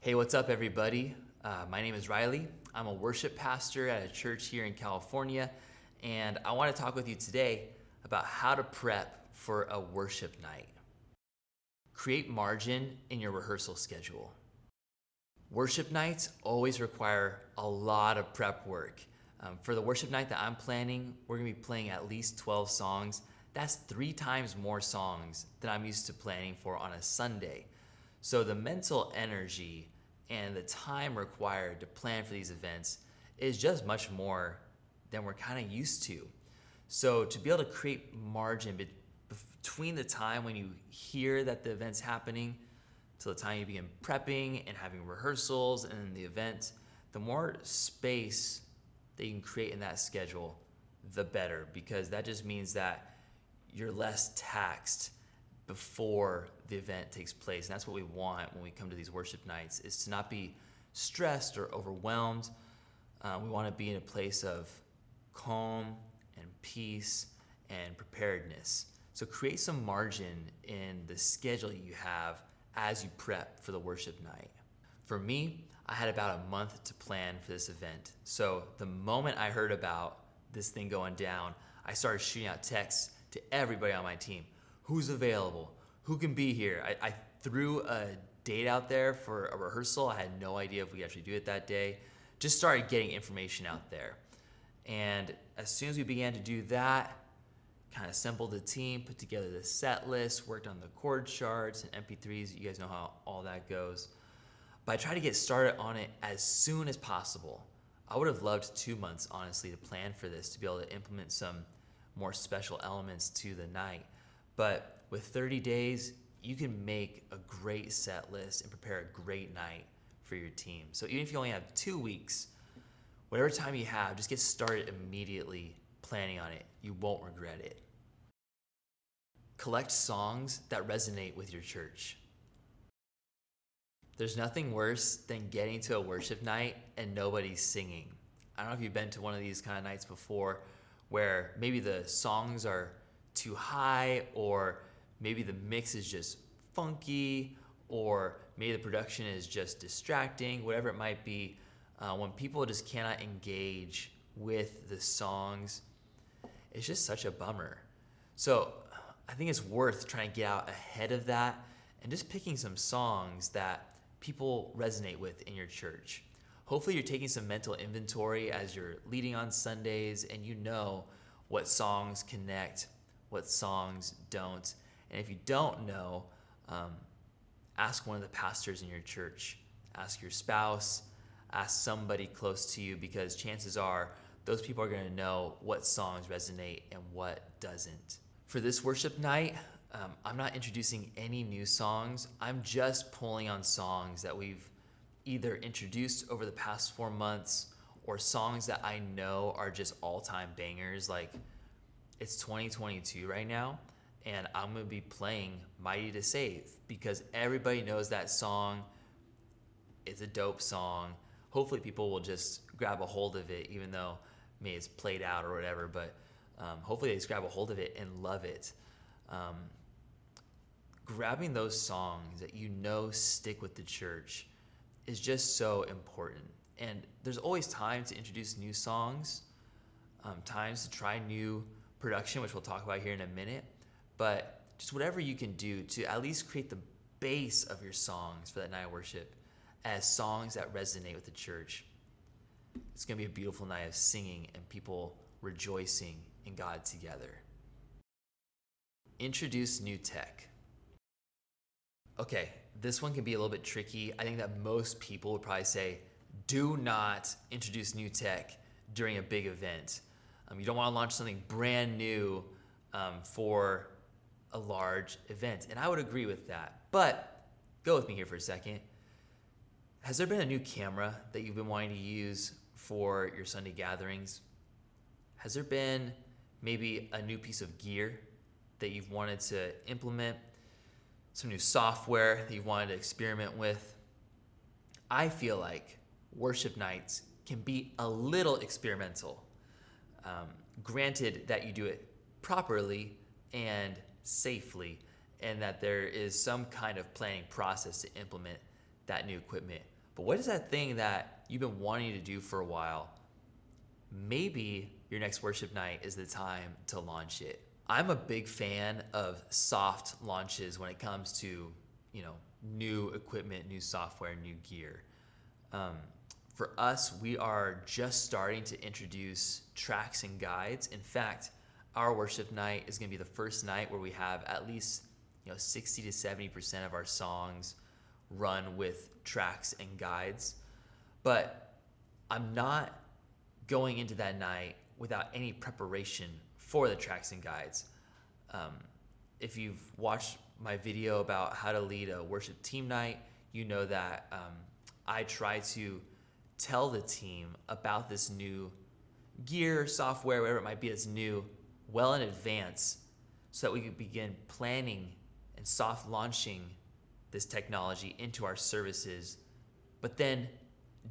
Hey, what's up, everybody? My name is Riley. I'm a worship pastor at a church here in California, and I want to talk with you today about how to prep for a worship night. Create margin in your rehearsal schedule. Worship nights always require a lot of prep work. For the worship night that I'm planning, we're going to be playing at least 12 songs. That's 3 times more songs than I'm used to planning for on a Sunday. So the mental energy and the time required to plan for these events is just much more than we're kind of used to. So to be able to create margin between the time when you hear that the event's happening to the time you begin prepping and having rehearsals and then the event, the more space that you can create in that schedule, the better, because that just means that you're less taxed before the event takes place. And that's what we want when we come to these worship nights, is to not be stressed or overwhelmed. We want to be in a place of calm and peace and preparedness. So create some margin in the schedule you have as you prep for the worship night. For me, I had about a month to plan for this event. So the moment I heard about this thing going down, I started shooting out texts to everybody on my team. Who's available? Who can be here? I threw a date out there for a rehearsal. I had no idea if we could actually do it that day. Just started getting information out there. And as soon as we began to do that, kind of assembled the team, put together the set list, worked on the chord charts and MP3s. You guys know how all that goes. But I tried to get started on it as soon as possible. I would have loved 2 months, honestly, to plan for this, to be able to implement some more special elements to the night. But with 30 days, you can make a great set list and prepare a great night for your team. So even if you only have 2 weeks, whatever time you have, just get started immediately planning on it. You won't regret it. Collect songs that resonate with your church. There's nothing worse than getting to a worship night and nobody's singing. I don't know if you've been to one of these kind of nights before where maybe the songs are too high, or maybe the mix is just funky, or maybe the production is just distracting, whatever it might be. When people just cannot engage with the songs, it's just such a bummer. So I think it's worth trying to get out ahead of that and just picking some songs that people resonate with in your church. Hopefully you're taking some mental inventory as you're leading on Sundays, and you know what songs connect, what songs don't. And if you don't know, ask one of the pastors in your church. Ask your spouse, ask somebody close to you, because chances are those people are going to know what songs resonate and what doesn't. For this worship night, I'm not introducing any new songs. I'm just pulling on songs that we've either introduced over the past 4 months, or songs that I know are just all-time bangers. Like, it's 2022 right now, and I'm going to be playing Mighty to Save because everybody knows that song. It's a dope song. Hopefully people will just grab a hold of it, even though maybe it's played out or whatever, but hopefully they just grab a hold of it and love it. Grabbing those songs that you know stick with the church is just so important. And there's always time to introduce new songs, times to try new production, which we'll talk about here in a minute. But just whatever you can do to at least create the base of your songs for that night of worship as songs that resonate with the church. It's going to be a beautiful night of singing and people rejoicing in God together. Introduce new tech. Okay, this one can be a little bit tricky. I think that most people would probably say, do not introduce new tech during a big event. You don't want to launch something brand new for a large event. And I would agree with that. But go with me here for a second. Has there been a new camera that you've been wanting to use for your Sunday gatherings? Has there been maybe a new piece of gear that you've wanted to implement? Some new software that you wanted to experiment with? I feel like worship nights can be a little experimental. Granted that you do it properly and safely, and that there is some kind of planning process to implement that new equipment. But what is that thing that you've been wanting to do for a while? Maybe your next worship night is the time to launch it. I'm a big fan of soft launches when it comes to, new equipment, new software, new gear. For us, we are just starting to introduce tracks and guides. In fact, our worship night is going to be the first night where we have at least 60 to 70% of our songs run with tracks and guides. But I'm not going into that night without any preparation for the tracks and guides. If you've watched my video about how to lead a worship team night, you know that I try to tell the team about this new gear, software, whatever it might be that's new, well in advance, so that we can begin planning and soft launching this technology into our services. But then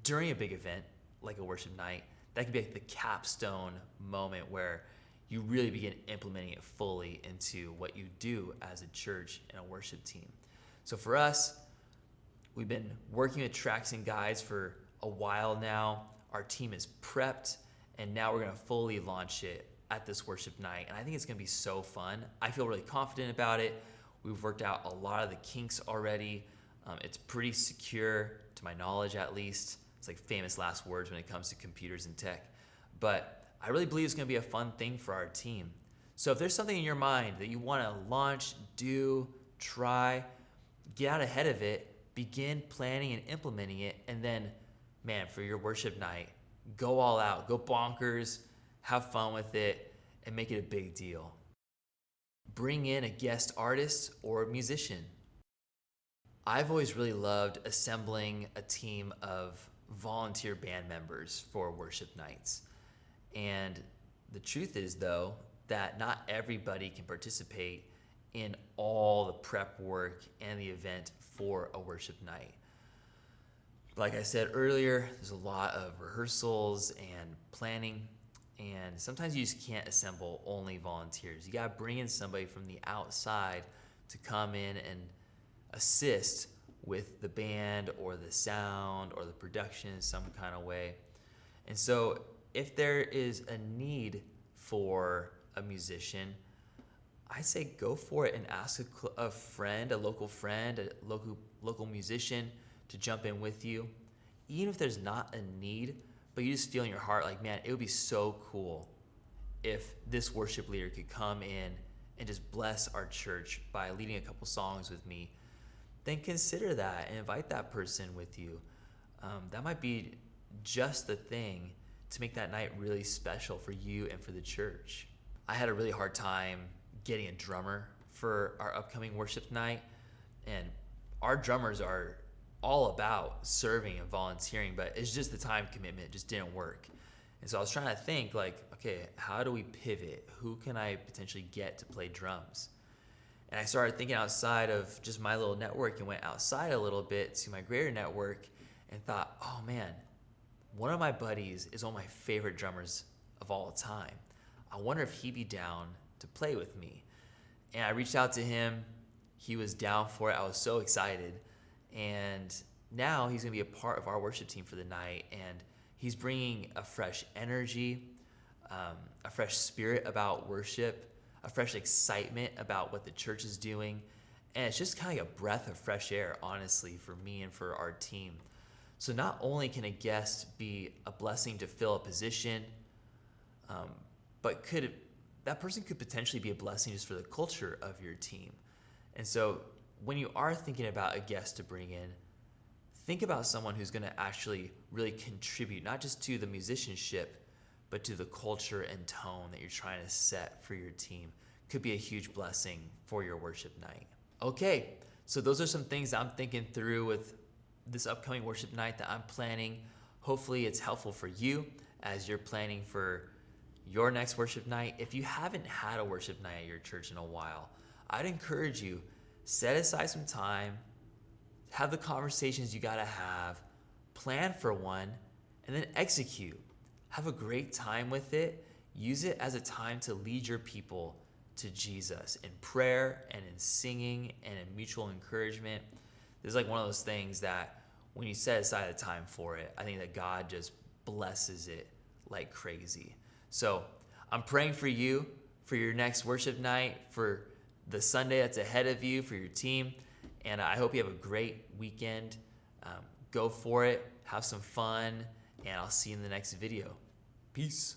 during a big event like a worship night, that can be like the capstone moment where you really begin implementing it fully into what you do as a church and a worship team. So for us, we've been working with tracks and guides for a while now. Our team is prepped, and now we're going to fully launch it at this worship night. And I think it's going to be so fun. I feel really confident about it. We've worked out a lot of the kinks already. It's pretty secure, to my knowledge at least. It's like famous last words when it comes to computers and tech. But I really believe it's going to be a fun thing for our team. So if there's something in your mind that you want to launch, do, try, get out ahead of it, begin planning and implementing it, and then, man, for your worship night, go all out, go bonkers, have fun with it, and make it a big deal. Bring in a guest artist or musician. I've always really loved assembling a team of volunteer band members for worship nights. And the truth is, though, that not everybody can participate in all the prep work and the event for a worship night. Like I said earlier, there's a lot of rehearsals and planning, and sometimes you just can't assemble only volunteers. You gotta bring in somebody from the outside to come in and assist with the band or the sound or the production in some kind of way. And so if there is a need for a musician, I say go for it and ask a friend, a local musician to jump in with you. Even if there's not a need, but you just feel in your heart like, man, it would be so cool if this worship leader could come in and just bless our church by leading a couple songs with me, then consider that and invite that person with you. That might be just the thing to make that night really special for you and for the church. I had a really hard time getting a drummer for our upcoming worship night, and our drummers are all about serving and volunteering, but it's just the time commitment just didn't work. And so I was trying to think okay, how do we pivot? Who can I potentially get to play drums? And I started thinking outside of just my little network and went outside a little bit to my greater network and thought, oh man, one of my buddies is one of my favorite drummers of all time. I wonder if he'd be down to play with me. And I reached out to him. He was down for it. I was so excited. And now he's going to be a part of our worship team for the night. And he's bringing a fresh energy, a fresh spirit about worship, a fresh excitement about what the church is doing. And it's just kind of like a breath of fresh air, honestly, for me and for our team. So not only can a guest be a blessing to fill a position, but that person could potentially be a blessing just for the culture of your team. And so when you are thinking about a guest to bring in, think about someone who's going to actually really contribute, not just to the musicianship, but to the culture and tone that you're trying to set for your team. Could be a huge blessing for your worship night. Okay, so those are some things I'm thinking through with this upcoming worship night that I'm planning. Hopefully it's helpful for you as you're planning for your next worship night. If you haven't had a worship night at your church in a while, I'd encourage you, set aside some time, have the conversations you gotta have, plan for one, and then execute. Have a great time with it. Use it as a time to lead your people to Jesus in prayer and in singing and in mutual encouragement. This is like one of those things that when you set aside the time for it, I think that God just blesses it like crazy. So I'm praying for you, for your next worship night, for the Sunday that's ahead of you, for your team. And I hope you have a great weekend. Go for it, have some fun, and I'll see you in the next video. Peace.